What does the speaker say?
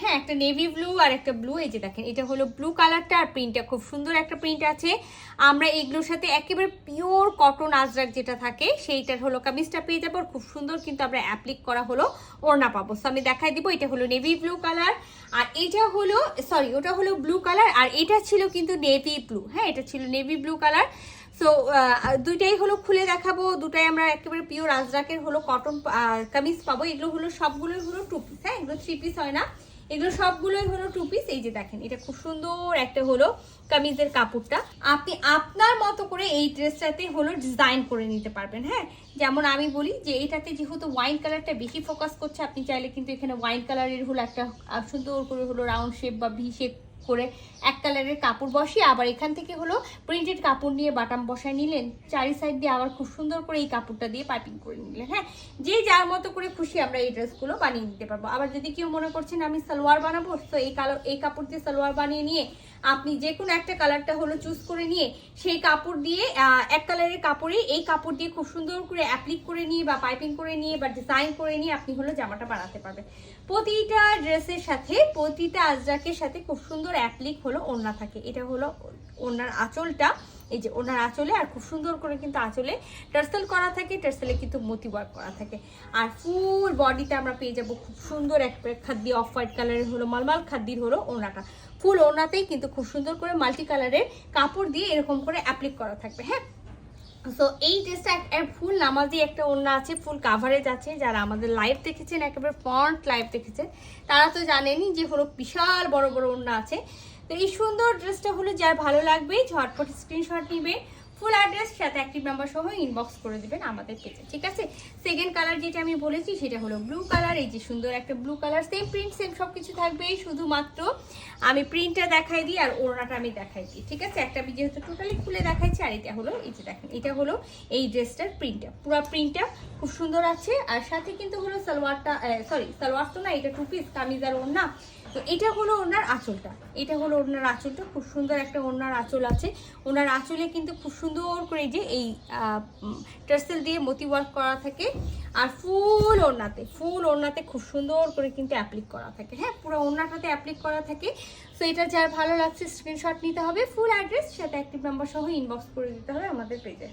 হ্যাঁ, একটা navy blue আর একটা ব্লু, এই যে দেখেন এটা হলো ব্লু কালারটা, আর প্রিন্টটা খুব সুন্দর একটা প্রিন্ট আছে। আমরা এগুলোর সাথে একেবারে পিওর কটন আজরাক যেটা থাকে সেইটার হলো কামিজটা পেয়ে যাবো, খুব সুন্দর কিন্তু আমরা অ্যাপ্লিক করা হলো ওড়না পাবো। সো আমি দেখাই দিব, এটা হলো নেভি ব্লু কালার, আর এটা হলো সরি ওটা হলো ব্লু কালার, আর এটা ছিল কিন্তু নেভি ব্লু। হ্যাঁ, এটা ছিল নেভি ব্লু কালার। সো দুইটাই হলো খুলে দেখাবো, দুটাই আমরা একেবারে পিওর আজরাকের হলো কটন কামিজ পাবো। এগুলো হলো সবগুলোই হলো 2 পিস। হ্যাঁ, এগুলো 3 পিস হয় না, এগুলো সবগুলোই হলো 2 পিস। এই যে দেখেন এটা খুব সুন্দর একটা হলো কামিজের কাপড়টা, আপনি আপনার মতো করে এই ড্রেসটাতে হলো ডিজাইন করে নিতে পারবেন। হ্যাঁ, যেমন আমি বলি যে এটাতে যেহেতু ওয়াইন কালারটা বেশি ফোকাস করছে, আপনি চাইলে কিন্তু এখানে ওয়াইন কালারের হলো একটা সুন্দর করে হলো রাউন্ড শেপ বা ভি শেপ করে এক কালারের কাপড় বসিয়ে আবার এখান থেকে হলো প্রিন্টেড কাপড় নিয়ে বাটাম বসায় নিলেন, চারি সাইড দিয়ে আবার খুব সুন্দর করে এই কাপড়টা দিয়ে পাইপিং করে নিলেন। হ্যাঁ, যে যার মতো করে খুশি আমরা এই ড্রেসগুলো বানিয়ে নিতে পারবো। আবার যদি কেউ মনে করছেন আমি সালোয়ার বানাবো, তো এই কাপড় দিয়ে সালোয়ার বানিয়ে নিয়ে আপনি যে কোনো একটা কালারটা হলো চুজ করে নিয়ে সেই কাপড় দিয়ে এক কালারের কাপড়ে এই কাপড় দিয়ে খুব সুন্দর করে অ্যাপ্লিক করে নিয়ে বা পাইপিং করে নিয়ে বা ডিজাইন করে নিয়ে আপনি হলো জামাটা বানাতে পারবেন। প্রতিটা ড্রেসের সাথে প্রতিটা আজরাকের সাথে খুব সুন্দর অ্যাপ্লিক হলো ওড়না থাকে। এটা হলো ওড়নার আঁচলটা, এই যে ওনার আঁচলে, আর খুব সুন্দর করে কিন্তু আঁচলে টার্সেল করা থাকে, টার্সেলে কিন্তু মতি ওয়ার্ক করা থাকে। আর ফুল বডিতে আমরা পেয়ে যাবো খুব সুন্দর একটা খাদ্দি অফ হোয়াইট কালারের হলো মালমাল খাদ্দির হলো ওড়নাটা, ফুল ওড়নাতেই কিন্তু খুব সুন্দর করে মাল্টি কালারের কাপড় দিয়ে এরকম করে অ্যাপ্লিক করা থাকবে। হ্যাঁ, সো এই ড্রেসটা ফুল নামাজি একটা ওড়না আছে, ফুল কাভারেজ আছে। যারা আমাদের লাইভ দেখেছেন, একেবারে ফ্রন্ট লাইভ দেখেছেন, তারা তো জানেনই যে হলো বিশাল বড় বড় ওড়না আছে। তো এই সুন্দর ড্রেসটা হলো যার ভালো লাগবে ঝটপট স্ক্রিনশট নিবে, ফুল অ্যাড্রেস সাথে অ্যাক্টিভ নাম্বার সহ ইনবক্স করে দিবেন আমাদের পেজে। ঠিক আছে, সেকেন্ড কালার যেটা আমি বলেছি সেটা হলো ব্লু কালার। এই যে সুন্দর একটা blue colour, same print same সব কিছু থাকবে, শুধুমাত্র আমি প্রিন্টটা দেখাই দিই আর ওড়নাটা আমি দেখাই দিই। ঠিক আছে, একটা আমি যেহেতু টোটালি খুলে দেখাইছি, আর এটা হলো এই যে দেখেন এটা হলো এই ড্রেসটার প্রিন্টটা, পুরো প্রিন্টটা খুব সুন্দর আছে। আর সাথে কিন্তু হলো সালোয়ারটা, সরি সালোয়ার তো না, এটা 2 পিস কামিজ আর ওড়না। তো এটা হলো ওনার আঁচলটা, এটা হলো ওনার আঁচলটা, খুব সুন্দর একটা ওনার আঁচল আছে। ওনার আঁচলে কিন্তু খুব সুন্দর করে যে এই টার্সেল দিয়ে মতি ওয়ার্ক করা থাকে, আর ফুল ওড়নাতে খুব সুন্দর করে কিন্তু অ্যাপ্লিক করা থাকে। হ্যাঁ, পুরো ওড়নাটাতে অ্যাপ্লিক করা থাকে। সো এটা যার ভালো লাগছে স্ক্রিনশট নিতে হবে, ফুল অ্যাড্রেস সাথে অ্যাক্টিভ নাম্বার সহ ইনবক্স করে দিতে হবে আমাদের পেজে।